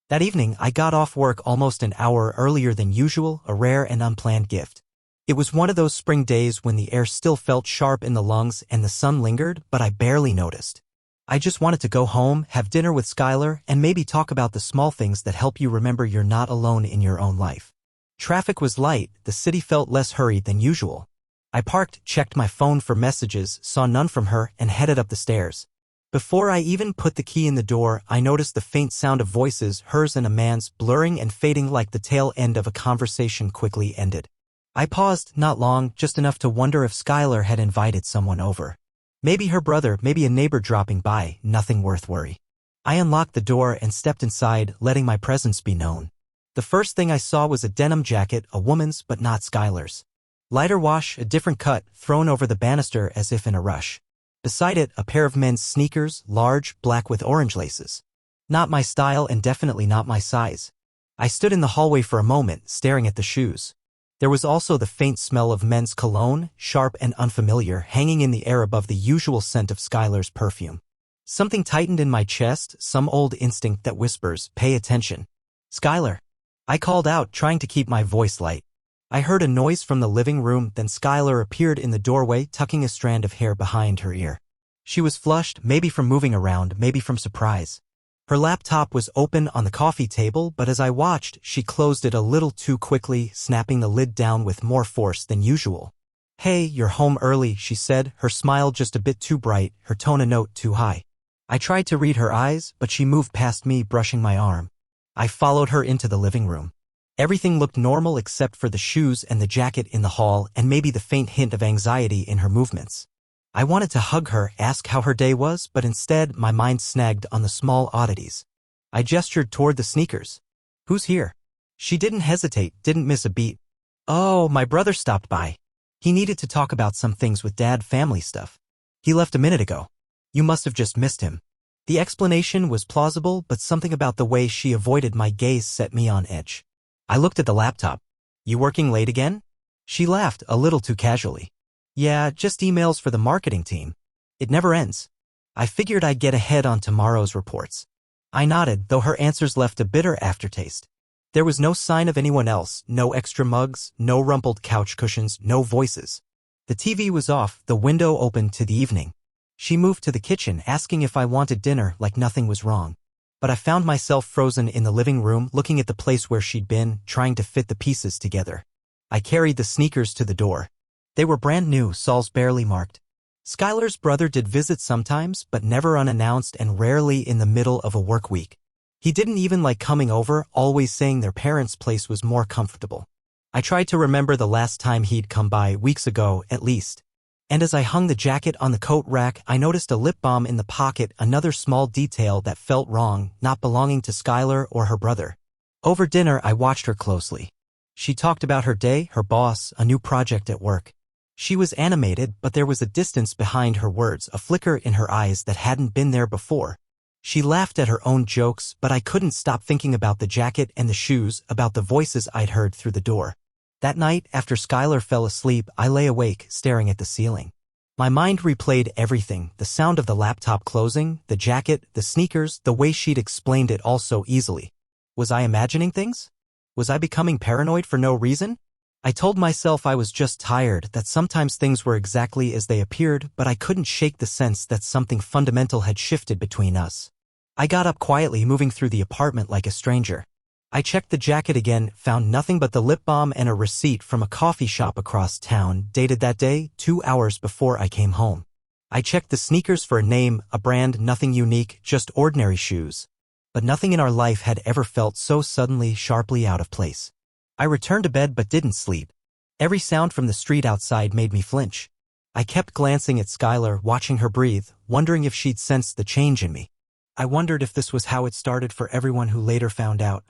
That evening, I got off work almost an hour earlier than usual, a rare and unplanned gift. It was one of those spring days when the air still felt sharp in the lungs and the sun lingered, but I barely noticed. I just wanted to go home, have dinner with Skylar, and maybe talk about the small things that help you remember you're not alone in your own life. Traffic was light, the city felt less hurried than usual. I parked, checked my phone for messages, saw none from her, and headed up the stairs. Before I even put the key in the door, I noticed the faint sound of voices, hers and a man's, blurring and fading like the tail end of a conversation quickly ended. I paused, not long, just enough to wonder if Skylar had invited someone over. Maybe her brother, maybe a neighbor dropping by, nothing worth worry. I unlocked the door and stepped inside, letting my presence be known. The first thing I saw was a denim jacket, a woman's but not Skylar's. Lighter wash, a different cut, thrown over the banister as if in a rush. Beside it, a pair of men's sneakers, large, black with orange laces. Not my style and definitely not my size. I stood in the hallway for a moment, staring at the shoes. There was also the faint smell of men's cologne, sharp and unfamiliar, hanging in the air above the usual scent of Skylar's perfume. Something tightened in my chest, some old instinct that whispers, "Pay attention." "Skylar." I called out, trying to keep my voice light. I heard a noise from the living room, then Skylar appeared in the doorway, tucking a strand of hair behind her ear. She was flushed, maybe from moving around, maybe from surprise. Her laptop was open on the coffee table, but as I watched, she closed it a little too quickly, snapping the lid down with more force than usual. "Hey, you're home early," she said, her smile just a bit too bright, her tone a note too high. I tried to read her eyes, but she moved past me, brushing my arm. I followed her into the living room. Everything looked normal except for the shoes and the jacket in the hall and maybe the faint hint of anxiety in her movements. I wanted to hug her, ask how her day was, but instead my mind snagged on the small oddities. I gestured toward the sneakers. "Who's here?" She didn't hesitate, didn't miss a beat. "Oh, my brother stopped by. He needed to talk about some things with Dad, family stuff. He left a minute ago. You must have just missed him." The explanation was plausible, but something about the way she avoided my gaze set me on edge. I looked at the laptop. "You working late again?" She laughed, a little too casually. "Yeah, just emails for the marketing team. It never ends." I figured I'd get ahead on tomorrow's reports. I nodded, though her answers left a bitter aftertaste. There was no sign of anyone else, no extra mugs, no rumpled couch cushions, no voices. The TV was off, the window open to the evening. She moved to the kitchen, asking if I wanted dinner, like nothing was wrong. But I found myself frozen in the living room, looking at the place where she'd been, trying to fit the pieces together. I carried the sneakers to the door. They were brand new, soles barely marked. Skylar's brother did visit sometimes, but never unannounced and rarely in the middle of a work week. He didn't even like coming over, always saying their parents' place was more comfortable. I tried to remember the last time he'd come by, weeks ago, at least. And as I hung the jacket on the coat rack, I noticed a lip balm in the pocket, another small detail that felt wrong, not belonging to Skylar or her brother. Over dinner, I watched her closely. She talked about her day, her boss, a new project at work. She was animated, but there was a distance behind her words, a flicker in her eyes that hadn't been there before. She laughed at her own jokes, but I couldn't stop thinking about the jacket and the shoes, about the voices I'd heard through the door. That night, after Skylar fell asleep, I lay awake, staring at the ceiling. My mind replayed everything, the sound of the laptop closing, the jacket, the sneakers, the way she'd explained it all so easily. Was I imagining things? Was I becoming paranoid for no reason? I told myself I was just tired, that sometimes things were exactly as they appeared, but I couldn't shake the sense that something fundamental had shifted between us. I got up quietly, moving through the apartment like a stranger. I checked the jacket again, found nothing but the lip balm and a receipt from a coffee shop across town, dated that day, 2 hours before I came home. I checked the sneakers for a name, a brand, nothing unique, just ordinary shoes. But nothing in our life had ever felt so suddenly, sharply out of place. I returned to bed but didn't sleep. Every sound from the street outside made me flinch. I kept glancing at Skylar, watching her breathe, wondering if she'd sensed the change in me. I wondered if this was how it started for everyone who later found out.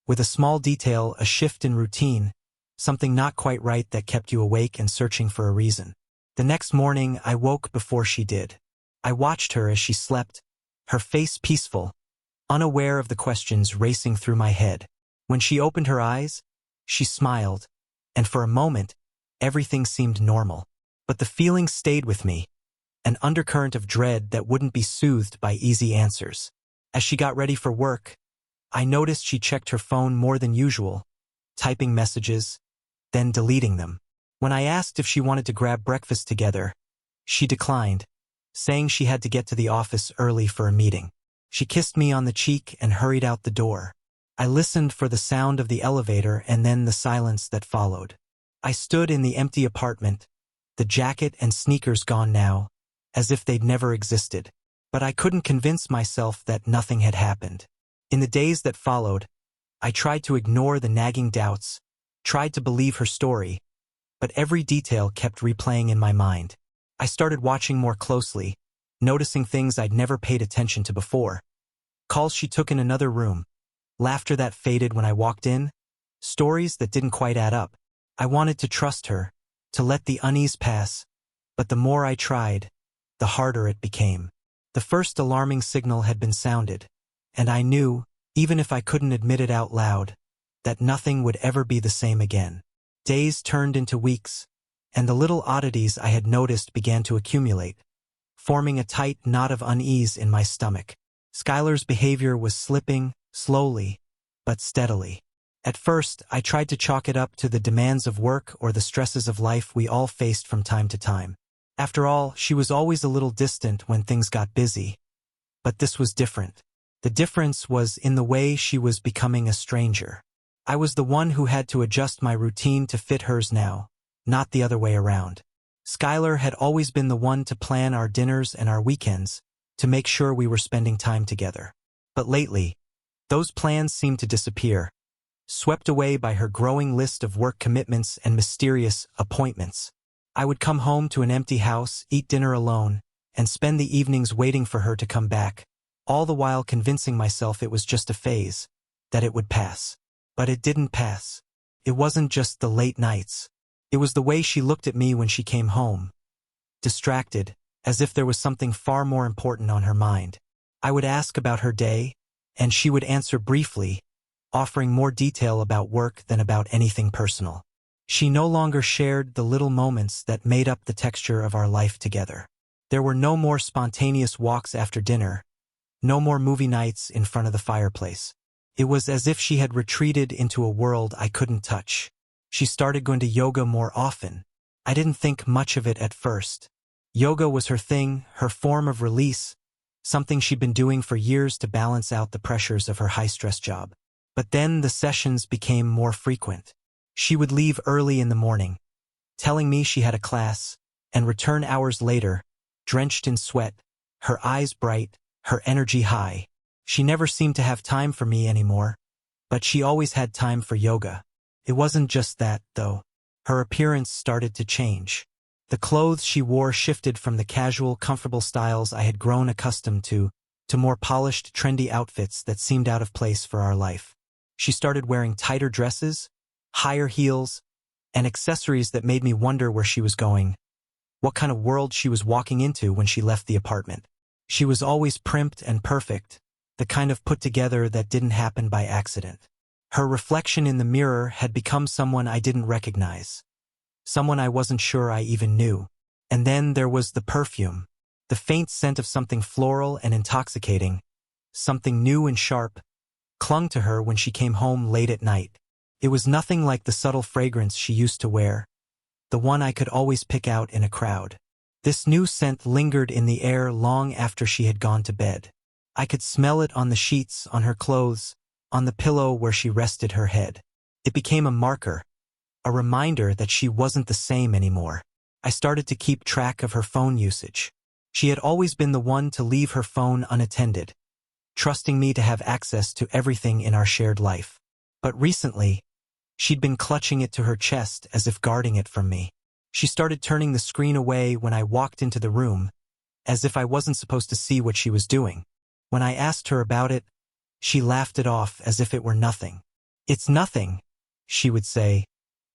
With a small detail, a shift in routine, something not quite right that kept you awake and searching for a reason. The next morning, I woke before she did. I watched her as she slept, her face peaceful, unaware of the questions racing through my head. When she opened her eyes, she smiled, and for a moment, everything seemed normal. But the feeling stayed with me, an undercurrent of dread that wouldn't be soothed by easy answers. As she got ready for work, I noticed she checked her phone more than usual, typing messages, then deleting them. When I asked if she wanted to grab breakfast together, she declined, saying she had to get to the office early for a meeting. She kissed me on the cheek and hurried out the door. I listened for the sound of the elevator and then the silence that followed. I stood in the empty apartment, the jacket and sneakers gone now, as if they'd never existed. But I couldn't convince myself that nothing had happened. In the days that followed, I tried to ignore the nagging doubts, tried to believe her story, but every detail kept replaying in my mind. I started watching more closely, noticing things I'd never paid attention to before. Calls she took in another room, laughter that faded when I walked in, stories that didn't quite add up. I wanted to trust her, to let the unease pass, but the more I tried, the harder it became. The first alarming signal had been sounded, and I knew, even if I couldn't admit it out loud, that nothing would ever be the same again. Days turned into weeks, and the little oddities I had noticed began to accumulate, forming a tight knot of unease in my stomach. Skylar's behavior was slipping, slowly, but steadily. At first, I tried to chalk it up to the demands of work or the stresses of life we all faced from time to time. After all, she was always a little distant when things got busy. But this was different. The difference was in the way she was becoming a stranger. I was the one who had to adjust my routine to fit hers now, not the other way around. Skylar had always been the one to plan our dinners and our weekends, to make sure we were spending time together. But lately, those plans seemed to disappear, swept away by her growing list of work commitments and mysterious appointments. I would come home to an empty house, eat dinner alone, and spend the evenings waiting for her to come back, all the while convincing myself it was just a phase, that it would pass. But it didn't pass. It wasn't just the late nights. It was the way she looked at me when she came home, distracted, as if there was something far more important on her mind. I would ask about her day, and she would answer briefly, offering more detail about work than about anything personal. She no longer shared the little moments that made up the texture of our life together. There were no more spontaneous walks after dinner, no more movie nights in front of the fireplace. It was as if she had retreated into a world I couldn't touch. She started going to yoga more often. I didn't think much of it at first. Yoga was her thing, her form of release, something she'd been doing for years to balance out the pressures of her high-stress job. But then the sessions became more frequent. She would leave early in the morning, telling me she had a class, and return hours later, drenched in sweat, her eyes bright, her energy high. She never seemed to have time for me anymore, but she always had time for yoga. It wasn't just that, though. Her appearance started to change. The clothes she wore shifted from the casual, comfortable styles I had grown accustomed to more polished, trendy outfits that seemed out of place for our life. She started wearing tighter dresses, higher heels, and accessories that made me wonder where she was going, what kind of world she was walking into when she left the apartment. She was always primped and perfect, the kind of put together that didn't happen by accident. Her reflection in the mirror had become someone I didn't recognize, someone I wasn't sure I even knew. And then there was the perfume, the faint scent of something floral and intoxicating, something new and sharp, clung to her when she came home late at night. It was nothing like the subtle fragrance she used to wear, the one I could always pick out in a crowd. This new scent lingered in the air long after she had gone to bed. I could smell it on the sheets, on her clothes, on the pillow where she rested her head. It became a marker, a reminder that she wasn't the same anymore. I started to keep track of her phone usage. She had always been the one to leave her phone unattended, trusting me to have access to everything in our shared life. But recently, she'd been clutching it to her chest as if guarding it from me. She started turning the screen away when I walked into the room, as if I wasn't supposed to see what she was doing. When I asked her about it, she laughed it off as if it were nothing. "It's nothing," she would say.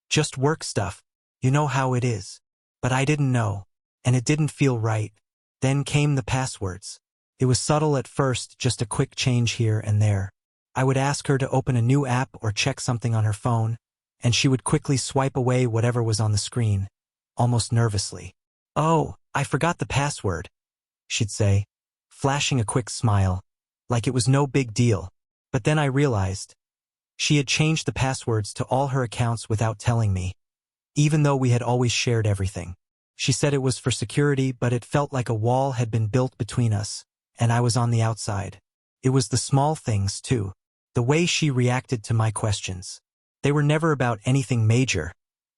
"Just work stuff. You know how it is." But I didn't know, and it didn't feel right. Then came the passwords. It was subtle at first, just a quick change here and there. I would ask her to open a new app or check something on her phone, and she would quickly swipe away whatever was on the screen, almost nervously. "Oh, I forgot the password," she'd say, flashing a quick smile, like it was no big deal. But then I realized she had changed the passwords to all her accounts without telling me, even though we had always shared everything. She said it was for security, but it felt like a wall had been built between us, and I was on the outside. It was the small things, too. The way she reacted to my questions. They were never about anything major.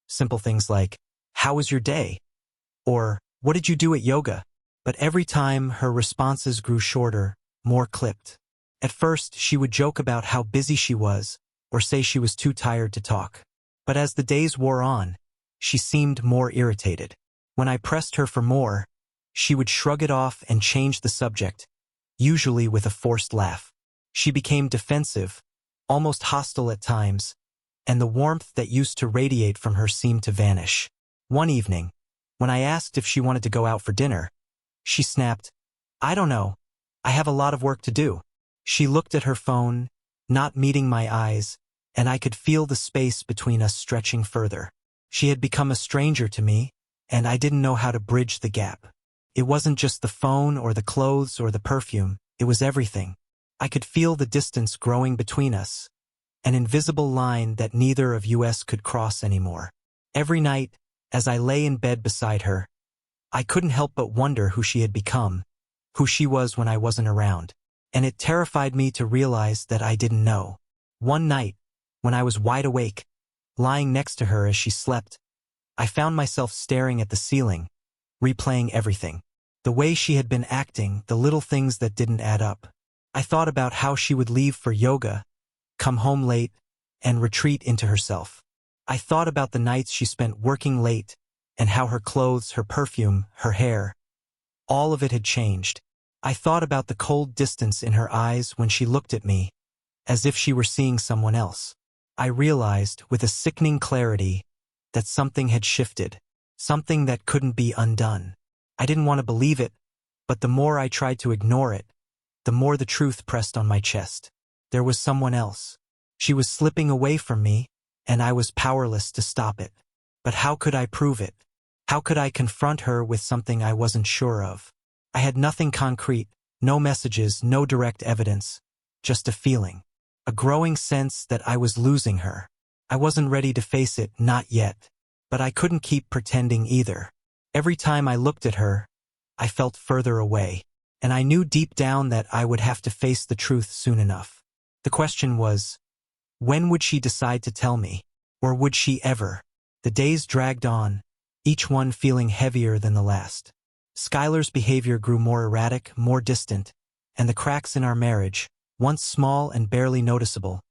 Simple things like, "How was your day?" Or, "What did you do at yoga?" But every time her responses grew shorter, more clipped. At first, she would joke about how busy she was, or say she was too tired to talk. But as the days wore on, she seemed more irritated. When I pressed her for more, she would shrug it off and change the subject, usually with a forced laugh. She became defensive, almost hostile at times, and the warmth that used to radiate from her seemed to vanish. One evening, when I asked if she wanted to go out for dinner, she snapped, "I don't know. I have a lot of work to do." She looked at her phone, not meeting my eyes, and I could feel the space between us stretching further. She had become a stranger to me, and I didn't know how to bridge the gap. It wasn't just the phone or the clothes or the perfume, it was everything. I could feel the distance growing between us, an invisible line that neither of us could cross anymore. Every night, as I lay in bed beside her, I couldn't help but wonder who she had become, who she was when I wasn't around. And it terrified me to realize that I didn't know. One night, when I was wide awake, lying next to her as she slept, I found myself staring at the ceiling, replaying everything. The way she had been acting, the little things that didn't add up. I thought about how she would leave for yoga, come home late, and retreat into herself. I thought about the nights she spent working late, and how her clothes, her perfume, her hair, all of it had changed. I thought about the cold distance in her eyes when she looked at me, as if she were seeing someone else. I realized, with a sickening clarity, that something had shifted, something that couldn't be undone. I didn't want to believe it, but the more I tried to ignore it, the more the truth pressed on my chest. There was someone else. She was slipping away from me, and I was powerless to stop it. But how could I prove it? How could I confront her with something I wasn't sure of? I had nothing concrete, no messages, no direct evidence, just a feeling, a growing sense that I was losing her. I wasn't ready to face it, not yet, but I couldn't keep pretending either. Every time I looked at her, I felt further away, and I knew deep down that I would have to face the truth soon enough. The question was, when would she decide to tell me? Or would she ever? The days dragged on, each one feeling heavier than the last. Skylar's behavior grew more erratic, more distant, and the cracks in our marriage, once small and barely noticeable,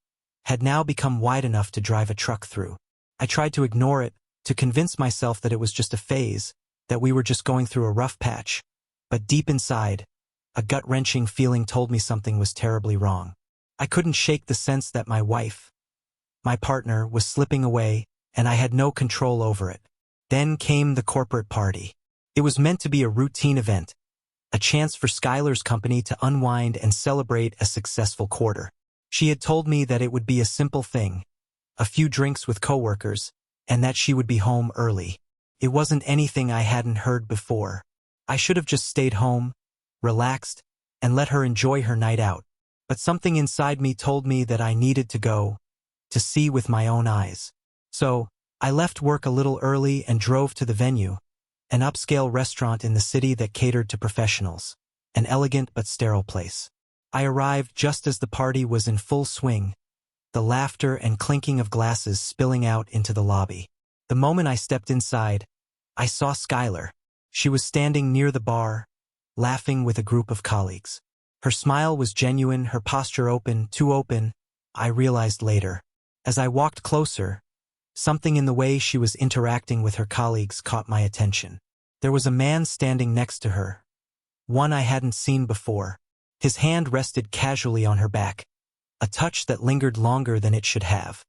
had now become wide enough to drive a truck through. I tried to ignore it, to convince myself that it was just a phase, that we were just going through a rough patch. But deep inside, a gut-wrenching feeling told me something was terribly wrong. I couldn't shake the sense that my wife, my partner, was slipping away, and I had no control over it. Then came the corporate party. It was meant to be a routine event, a chance for Skylar's company to unwind and celebrate a successful quarter. She had told me that it would be a simple thing, a few drinks with coworkers, and that she would be home early. It wasn't anything I hadn't heard before. I should have just stayed home, relaxed, and let her enjoy her night out. But something inside me told me that I needed to go, to see with my own eyes. So, I left work a little early and drove to the venue, an upscale restaurant in the city that catered to professionals, an elegant but sterile place. I arrived just as the party was in full swing, the laughter and clinking of glasses spilling out into the lobby. The moment I stepped inside, I saw Skylar. She was standing near the bar, laughing with a group of colleagues. Her smile was genuine, her posture open, too open, I realized later. As I walked closer, something in the way she was interacting with her colleagues caught my attention. There was a man standing next to her, one I hadn't seen before. His hand rested casually on her back, a touch that lingered longer than it should have.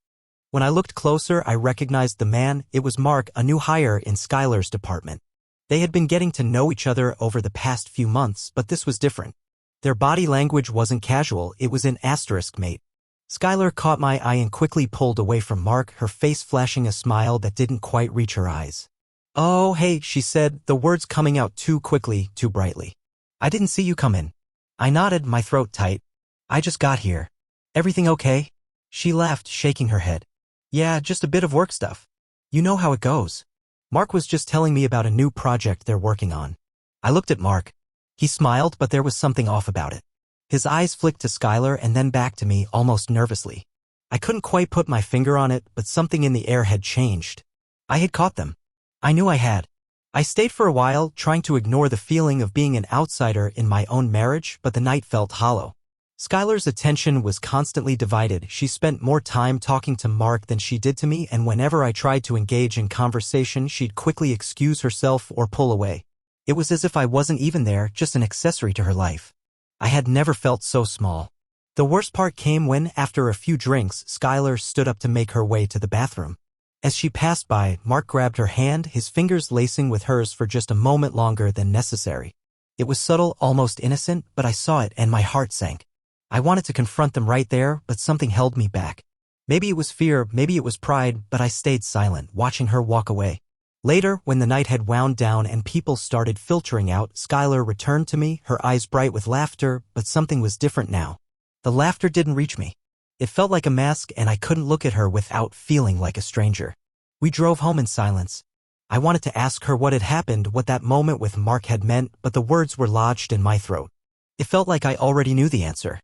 When I looked closer, I recognized the man. It was Mark, a new hire in Skylar's department. They had been getting to know each other over the past few months, but this was different. Their body language wasn't casual, it was an asterisk mate. Skylar caught my eye and quickly pulled away from Mark, her face flashing a smile that didn't quite reach her eyes. "Oh, hey," she said, the words coming out too quickly, too brightly. "I didn't see you come in." I nodded, my throat tight. "I just got here." Everything okay? She laughed, shaking her head. Yeah, just a bit of work stuff. You know how it goes. Mark was just telling me about a new project they're working on. I looked at Mark. He smiled, but there was something off about it. His eyes flicked to Skylar and then back to me, almost nervously. I couldn't quite put my finger on it, but something in the air had changed. I had caught them. I knew I had. I stayed for a while, trying to ignore the feeling of being an outsider in my own marriage, but the night felt hollow. Skylar's attention was constantly divided. She spent more time talking to Mark than she did to me, and whenever I tried to engage in conversation, she'd quickly excuse herself or pull away. It was as if I wasn't even there, just an accessory to her life. I had never felt so small. The worst part came when, after a few drinks, Skylar stood up to make her way to the bathroom. As she passed by, Mark grabbed her hand, his fingers lacing with hers for just a moment longer than necessary. It was subtle, almost innocent, but I saw it and my heart sank. I wanted to confront them right there, but something held me back. Maybe it was fear, maybe it was pride, but I stayed silent, watching her walk away. Later, when the night had wound down and people started filtering out, Skylar returned to me, her eyes bright with laughter, but something was different now. The laughter didn't reach me. It felt like a mask, and I couldn't look at her without feeling like a stranger. We drove home in silence. I wanted to ask her what had happened, what that moment with Mark had meant, but the words were lodged in my throat. It felt like I already knew the answer.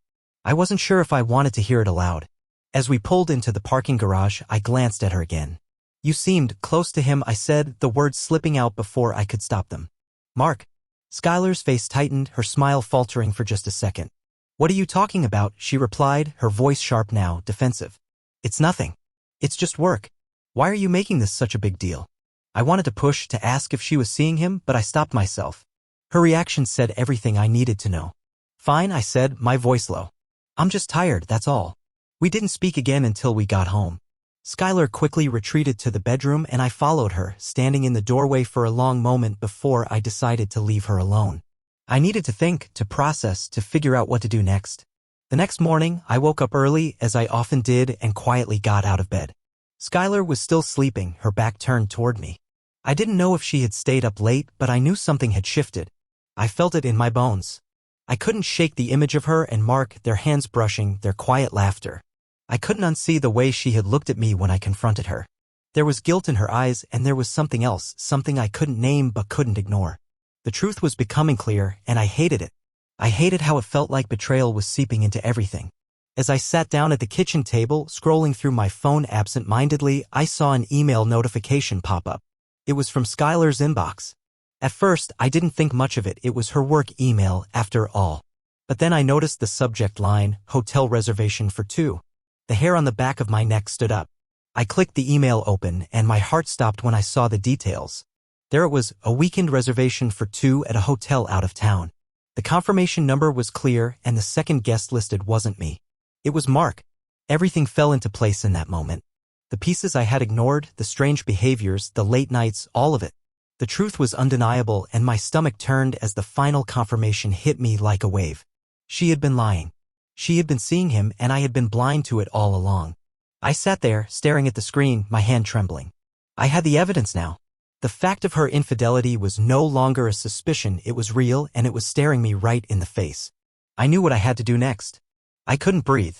I wasn't sure if I wanted to hear it aloud. As we pulled into the parking garage, I glanced at her again. You seemed close to him, I said, the words slipping out before I could stop them. Mark. Skylar's face tightened, her smile faltering for just a second. What are you talking about? She replied, her voice sharp now, defensive. It's nothing. It's just work. Why are you making this such a big deal? I wanted to push, to ask if she was seeing him, but I stopped myself. Her reaction said everything I needed to know. Fine, I said, my voice low. I'm just tired, that's all. We didn't speak again until we got home. Skylar quickly retreated to the bedroom and I followed her, standing in the doorway for a long moment before I decided to leave her alone. I needed to think, to process, to figure out what to do next. The next morning, I woke up early, as I often did, and quietly got out of bed. Skylar was still sleeping, her back turned toward me. I didn't know if she had stayed up late, but I knew something had shifted. I felt it in my bones. I couldn't shake the image of her and Mark, their hands brushing, their quiet laughter. I couldn't unsee the way she had looked at me when I confronted her. There was guilt in her eyes, and there was something else, something I couldn't name but couldn't ignore. The truth was becoming clear, and I hated it. I hated how it felt like betrayal was seeping into everything. As I sat down at the kitchen table, scrolling through my phone absent-mindedly, I saw an email notification pop up. It was from Skylar's inbox. At first, I didn't think much of it. It was her work email, after all. But then I noticed the subject line, hotel reservation for two. The hair on the back of my neck stood up. I clicked the email open, and my heart stopped when I saw the details. There it was, a weekend reservation for two at a hotel out of town. The confirmation number was clear, and the second guest listed wasn't me. It was Mark. Everything fell into place in that moment. The pieces I had ignored, the strange behaviors, the late nights, all of it. The truth was undeniable, and my stomach turned as the final confirmation hit me like a wave. She had been lying. She had been seeing him, and I had been blind to it all along. I sat there, staring at the screen, my hand trembling. I had the evidence now. The fact of her infidelity was no longer a suspicion, it was real, and it was staring me right in the face. I knew what I had to do next. I couldn't breathe.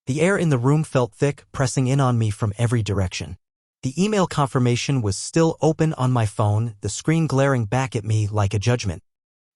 The air in the room felt thick, pressing in on me from every direction. The email confirmation was still open on my phone, the screen glaring back at me like a judgment.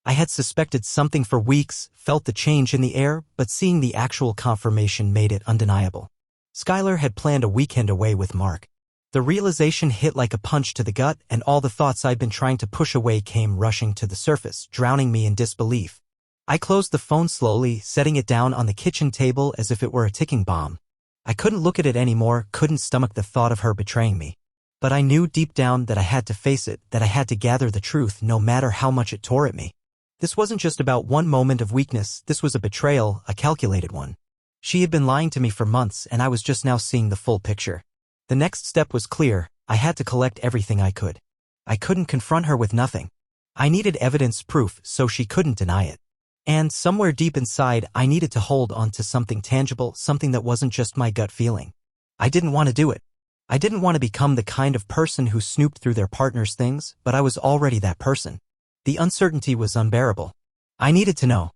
I had suspected something for weeks, felt the change in the air, but seeing the actual confirmation made it undeniable. Skylar had planned a weekend away with Mark. The realization hit like a punch to the gut, and all the thoughts I'd been trying to push away came rushing to the surface, drowning me in disbelief. I closed the phone slowly, setting it down on the kitchen table as if it were a ticking bomb. I couldn't look at it anymore, couldn't stomach the thought of her betraying me. But I knew deep down that I had to face it, that I had to gather the truth no matter how much it tore at me. This wasn't just about one moment of weakness, this was a betrayal, a calculated one. She had been lying to me for months, and I was just now seeing the full picture. The next step was clear. I had to collect everything I could. I couldn't confront her with nothing. I needed evidence, proof, so she couldn't deny it. And somewhere deep inside, I needed to hold on to something tangible, something that wasn't just my gut feeling. I didn't want to do it. I didn't want to become the kind of person who snooped through their partner's things, but I was already that person. The uncertainty was unbearable. I needed to know.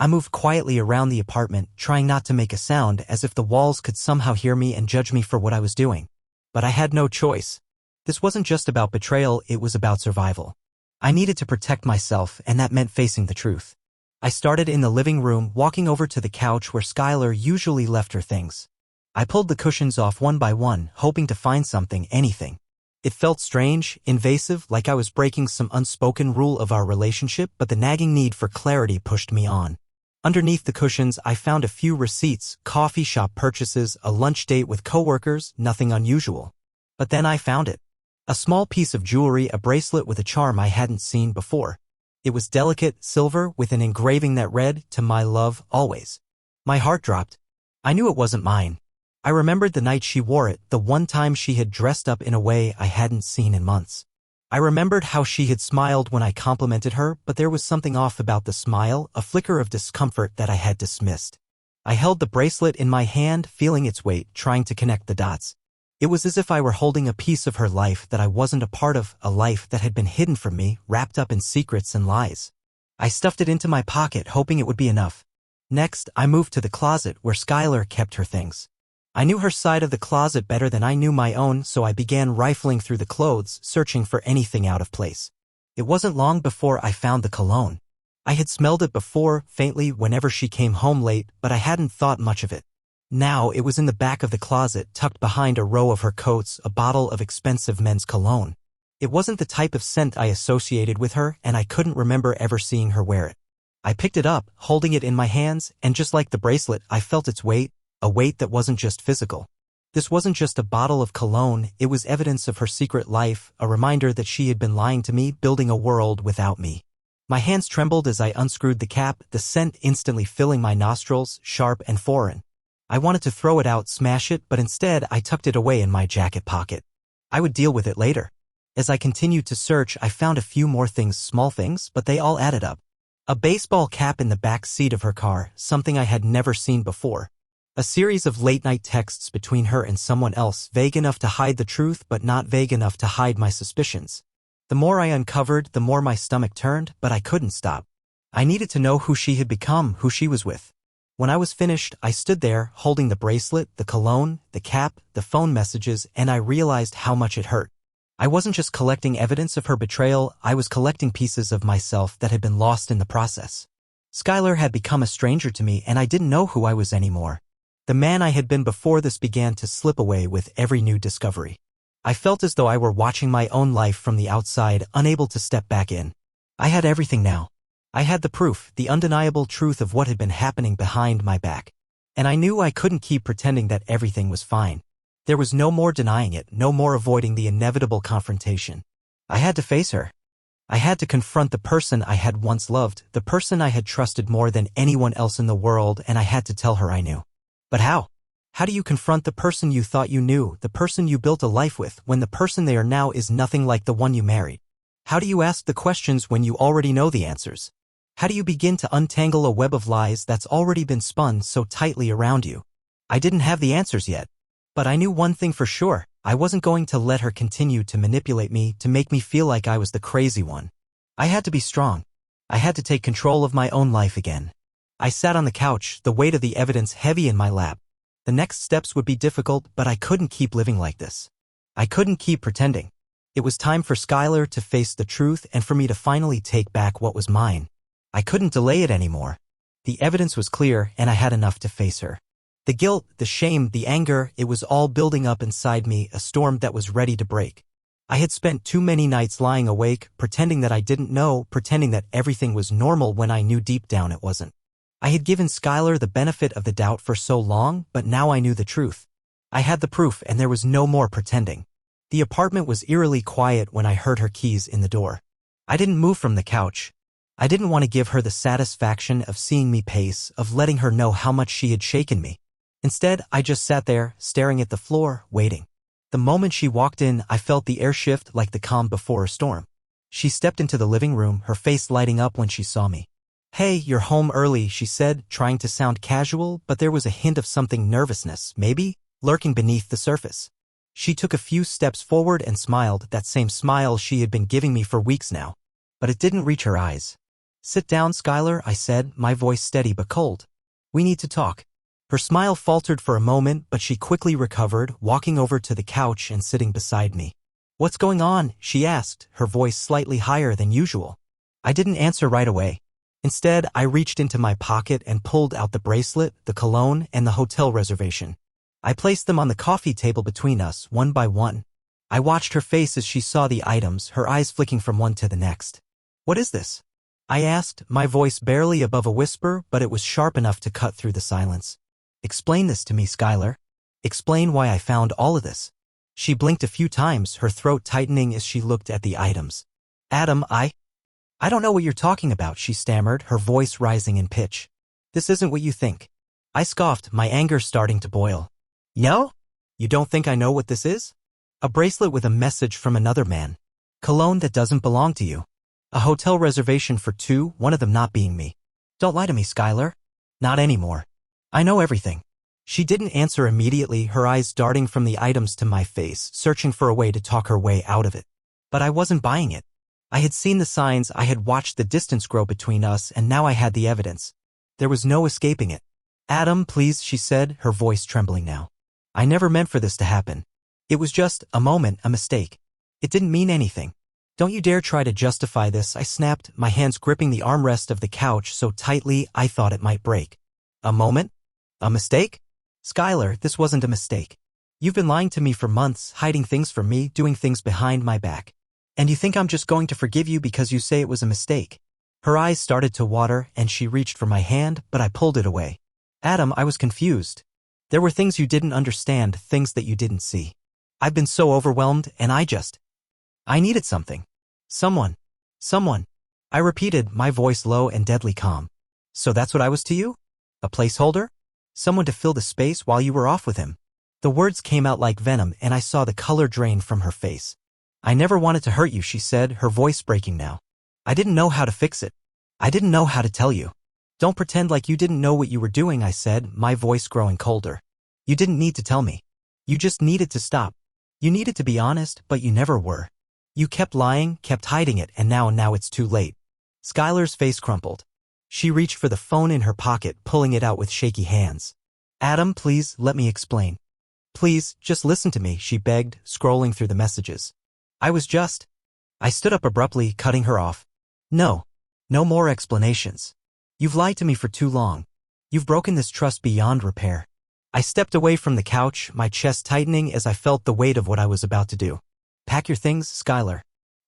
I moved quietly around the apartment, trying not to make a sound as if the walls could somehow hear me and judge me for what I was doing. But I had no choice. This wasn't just about betrayal, it was about survival. I needed to protect myself, and that meant facing the truth. I started in the living room, walking over to the couch where Skylar usually left her things. I pulled the cushions off one by one, hoping to find something, anything. It felt strange, invasive, like I was breaking some unspoken rule of our relationship, but the nagging need for clarity pushed me on. Underneath the cushions, I found a few receipts, coffee shop purchases, a lunch date with coworkers, nothing unusual. But then I found it. A small piece of jewelry, a bracelet with a charm I hadn't seen before. It was delicate, silver, with an engraving that read, "To my love, always." My heart dropped. I knew it wasn't mine. I remembered the night she wore it, the one time she had dressed up in a way I hadn't seen in months. I remembered how she had smiled when I complimented her, but there was something off about the smile, a flicker of discomfort that I had dismissed. I held the bracelet in my hand, feeling its weight, trying to connect the dots. It was as if I were holding a piece of her life that I wasn't a part of, a life that had been hidden from me, wrapped up in secrets and lies. I stuffed it into my pocket, hoping it would be enough. Next, I moved to the closet where Skylar kept her things. I knew her side of the closet better than I knew my own, so I began rifling through the clothes, searching for anything out of place. It wasn't long before I found the cologne. I had smelled it before, faintly, whenever she came home late, but I hadn't thought much of it. Now it was in the back of the closet, tucked behind a row of her coats, a bottle of expensive men's cologne. It wasn't the type of scent I associated with her, and I couldn't remember ever seeing her wear it. I picked it up, holding it in my hands, and just like the bracelet, I felt its weight. A weight that wasn't just physical. This wasn't just a bottle of cologne, it was evidence of her secret life, a reminder that she had been lying to me, building a world without me. My hands trembled as I unscrewed the cap, the scent instantly filling my nostrils, sharp and foreign. I wanted to throw it out, smash it, but instead I tucked it away in my jacket pocket. I would deal with it later. As I continued to search, I found a few more things, small things, but they all added up. A baseball cap in the back seat of her car, something I had never seen before. A series of late-night texts between her and someone else, vague enough to hide the truth but not vague enough to hide my suspicions. The more I uncovered, the more my stomach turned, but I couldn't stop. I needed to know who she had become, who she was with. When I was finished, I stood there, holding the bracelet, the cologne, the cap, the phone messages, and I realized how much it hurt. I wasn't just collecting evidence of her betrayal, I was collecting pieces of myself that had been lost in the process. Skylar had become a stranger to me, and I didn't know who I was anymore. The man I had been before this began to slip away with every new discovery. I felt as though I were watching my own life from the outside, unable to step back in. I had everything now. I had the proof, the undeniable truth of what had been happening behind my back. And I knew I couldn't keep pretending that everything was fine. There was no more denying it, no more avoiding the inevitable confrontation. I had to face her. I had to confront the person I had once loved, the person I had trusted more than anyone else in the world, and I had to tell her I knew. But how? How do you confront the person you thought you knew, the person you built a life with, when the person they are now is nothing like the one you married? How do you ask the questions when you already know the answers? How do you begin to untangle a web of lies that's already been spun so tightly around you? I didn't have the answers yet. But I knew one thing for sure, I wasn't going to let her continue to manipulate me, to make me feel like I was the crazy one. I had to be strong. I had to take control of my own life again. I sat on the couch, the weight of the evidence heavy in my lap. The next steps would be difficult, but I couldn't keep living like this. I couldn't keep pretending. It was time for Skylar to face the truth and for me to finally take back what was mine. I couldn't delay it anymore. The evidence was clear, and I had enough to face her. The guilt, the shame, the anger, it was all building up inside me, a storm that was ready to break. I had spent too many nights lying awake, pretending that I didn't know, pretending that everything was normal when I knew deep down it wasn't. I had given Skylar the benefit of the doubt for so long, but now I knew the truth. I had the proof, and there was no more pretending. The apartment was eerily quiet when I heard her keys in the door. I didn't move from the couch. I didn't want to give her the satisfaction of seeing me pace, of letting her know how much she had shaken me. Instead, I just sat there, staring at the floor, waiting. The moment she walked in, I felt the air shift like the calm before a storm. She stepped into the living room, her face lighting up when she saw me. "Hey, you're home early," she said, trying to sound casual, but there was a hint of something nervousness, maybe, lurking beneath the surface. She took a few steps forward and smiled, that same smile she had been giving me for weeks now. But it didn't reach her eyes. Sit down, Skylar, I said, my voice steady but cold. We need to talk. Her smile faltered for a moment, but she quickly recovered, walking over to the couch and sitting beside me. What's going on? She asked, her voice slightly higher than usual. I didn't answer right away. Instead, I reached into my pocket and pulled out the bracelet, the cologne, and the hotel reservation. I placed them on the coffee table between us, one by one. I watched her face as she saw the items, her eyes flicking from one to the next. What is this? I asked, my voice barely above a whisper, but it was sharp enough to cut through the silence. Explain this to me, Skylar. Explain why I found all of this. She blinked a few times, her throat tightening as she looked at the items. Adam, I don't know what you're talking about, she stammered, her voice rising in pitch. This isn't what you think. I scoffed, my anger starting to boil. No? You don't think I know what this is? A bracelet with a message from another man. Cologne that doesn't belong to you. A hotel reservation for two, one of them not being me. Don't lie to me, Skylar. Not anymore. I know everything. She didn't answer immediately, her eyes darting from the items to my face, searching for a way to talk her way out of it. But I wasn't buying it. I had seen the signs, I had watched the distance grow between us, and now I had the evidence. There was no escaping it. Adam, please, she said, her voice trembling now. I never meant for this to happen. It was just a moment, a mistake. It didn't mean anything. Don't you dare try to justify this, I snapped, my hands gripping the armrest of the couch so tightly I thought it might break. A moment? A mistake? Skylar, this wasn't a mistake. You've been lying to me for months, hiding things from me, doing things behind my back. And you think I'm just going to forgive you because you say it was a mistake? Her eyes started to water and she reached for my hand, but I pulled it away. Adam, I was confused. There were things you didn't understand, things that you didn't see. I've been so overwhelmed and I needed something. Someone. I repeated, my voice low and deadly calm. So that's what I was to you? A placeholder? Someone to fill the space while you were off with him. The words came out like venom and I saw the color drain from her face. I never wanted to hurt you, she said, her voice breaking now. I didn't know how to fix it. I didn't know how to tell you. Don't pretend like you didn't know what you were doing, I said, my voice growing colder. You didn't need to tell me. You just needed to stop. You needed to be honest, but you never were. You kept lying, kept hiding it, and now it's too late. Skylar's face crumpled. She reached for the phone in her pocket, pulling it out with shaky hands. Adam, please, let me explain. Please, just listen to me, she begged, scrolling through the messages. I stood up abruptly, cutting her off. No more explanations. You've lied to me for too long. You've broken this trust beyond repair. I stepped away from the couch, my chest tightening as I felt the weight of what I was about to do. Pack your things, Skylar.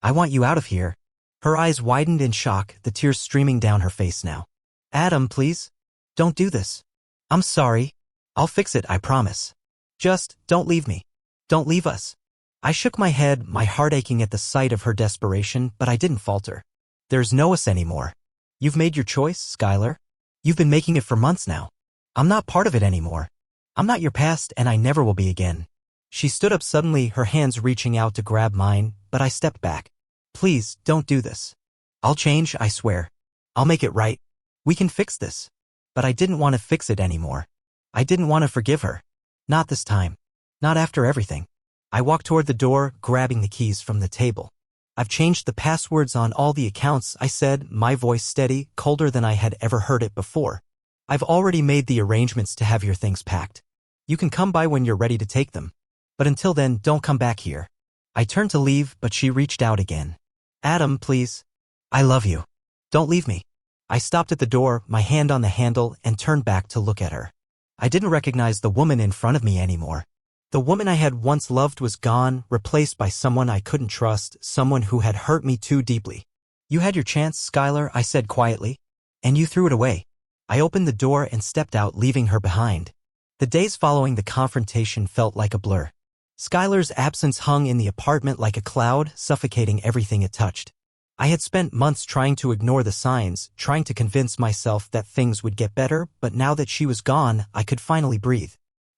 I want you out of here. Her eyes widened in shock, the tears streaming down her face now. Adam, please. Don't do this. I'm sorry. I'll fix it, I promise. Just, don't leave me. Don't leave us. I shook my head, my heart aching at the sight of her desperation, but I didn't falter. There's no us anymore. You've made your choice, Skylar. You've been making it for months now. I'm not part of it anymore. I'm not your past, and I never will be again. She stood up suddenly, her hands reaching out to grab mine, but I stepped back. Please, don't do this. I'll change, I swear. I'll make it right. We can fix this. But I didn't want to fix it anymore. I didn't want to forgive her. Not this time. Not after everything. I walked toward the door, grabbing the keys from the table. I've changed the passwords on all the accounts, I said, my voice steady, colder than I had ever heard it before. I've already made the arrangements to have your things packed. You can come by when you're ready to take them. But until then, don't come back here. I turned to leave, but she reached out again. Adam, please. I love you. Don't leave me. I stopped at the door, my hand on the handle, and turned back to look at her. I didn't recognize the woman in front of me anymore. The woman I had once loved was gone, replaced by someone I couldn't trust, someone who had hurt me too deeply. You had your chance, Skylar, I said quietly. And you threw it away. I opened the door and stepped out, leaving her behind. The days following the confrontation felt like a blur. Skylar's absence hung in the apartment like a cloud, suffocating everything it touched. I had spent months trying to ignore the signs, trying to convince myself that things would get better, but now that she was gone, I could finally breathe.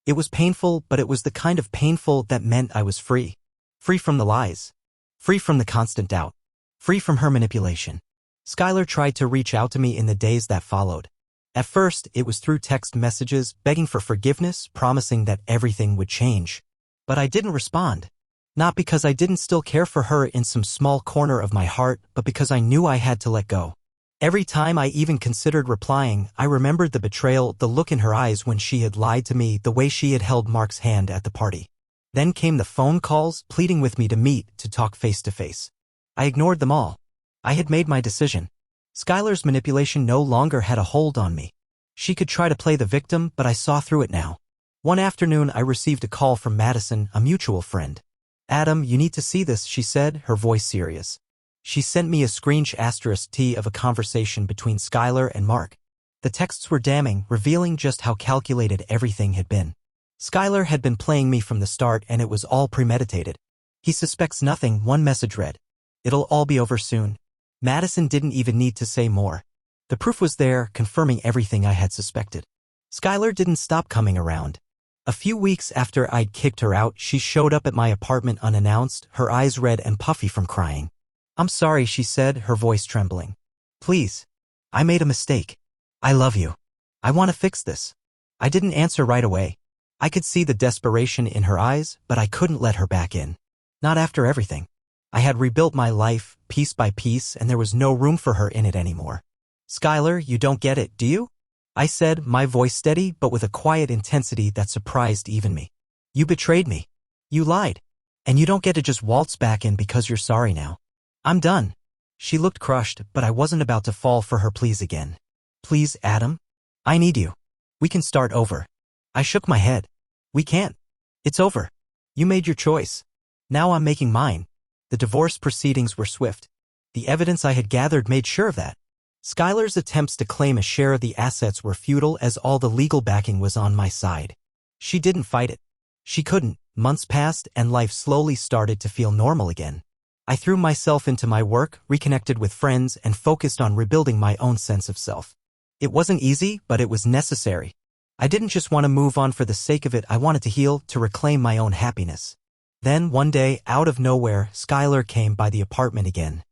It was painful, but it was the kind of painful that meant I was free. Free from the lies. Free from the constant doubt. Free from her manipulation. Skylar tried to reach out to me in the days that followed. At first, it was through text messages, begging for forgiveness, promising that everything would change. But I didn't respond. Not because I didn't still care for her in some small corner of my heart, but because I knew I had to let go. Every time I even considered replying, I remembered the betrayal, the look in her eyes when she had lied to me, the way she had held Mark's hand at the party. Then came the phone calls, pleading with me to meet, to talk face to face. I ignored them all. I had made my decision. Skylar's manipulation no longer had a hold on me. She could try to play the victim, but I saw through it now. One afternoon I received a call from Madison, a mutual friend. "Adam, you need to see this," she said, her voice serious. She sent me a screenshot of a conversation between Skylar and Mark. The texts were damning, revealing just how calculated everything had been. Skylar had been playing me from the start, and it was all premeditated. "He suspects nothing," one message read. "It'll all be over soon." Madison didn't even need to say more. The proof was there, confirming everything I had suspected. Skylar didn't stop coming around. A few weeks after I'd kicked her out, she showed up at my apartment unannounced, her eyes red and puffy from crying. "I'm sorry," she said, her voice trembling. "Please. I made a mistake. I love you. I want to fix this." I didn't answer right away. I could see the desperation in her eyes, but I couldn't let her back in. Not after everything. I had rebuilt my life, piece by piece, and there was no room for her in it anymore. "Skylar, you don't get it, do you?" I said, my voice steady but with a quiet intensity that surprised even me. "You betrayed me. You lied. And you don't get to just waltz back in because you're sorry now. I'm done." She looked crushed, but I wasn't about to fall for her pleas again. "Please, Adam? I need you. We can start over." I shook my head. "We can't. It's over. You made your choice. Now I'm making mine." The divorce proceedings were swift. The evidence I had gathered made sure of that. Skylar's attempts to claim a share of the assets were futile as all the legal backing was on my side. She didn't fight it. She couldn't. Months passed and life slowly started to feel normal again. I threw myself into my work, reconnected with friends, and focused on rebuilding my own sense of self. It wasn't easy, but it was necessary. I didn't just want to move on for the sake of it, I wanted to heal, to reclaim my own happiness. Then, one day, out of nowhere, Skylar came by the apartment again.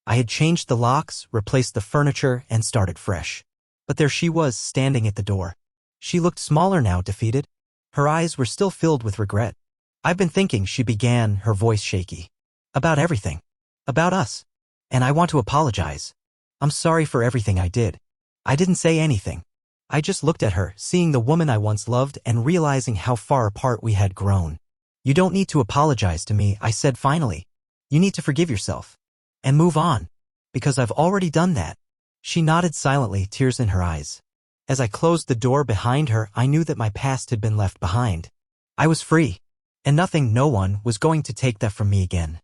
I had changed the locks, replaced the furniture, and started fresh. But there she was, standing at the door. She looked smaller now, defeated. Her eyes were still filled with regret. "I've been thinking," she began, her voice shaky. "About everything. About us. And I want to apologize. I'm sorry for everything I did." I didn't say anything. I just looked at her, seeing the woman I once loved and realizing how far apart we had grown. "You don't need to apologize to me," I said finally. "You need to forgive yourself. And move on. Because I've already done that." She nodded silently, tears in her eyes. As I closed the door behind her, I knew that my past had been left behind. I was free. And nothing, no one, was going to take that from me again.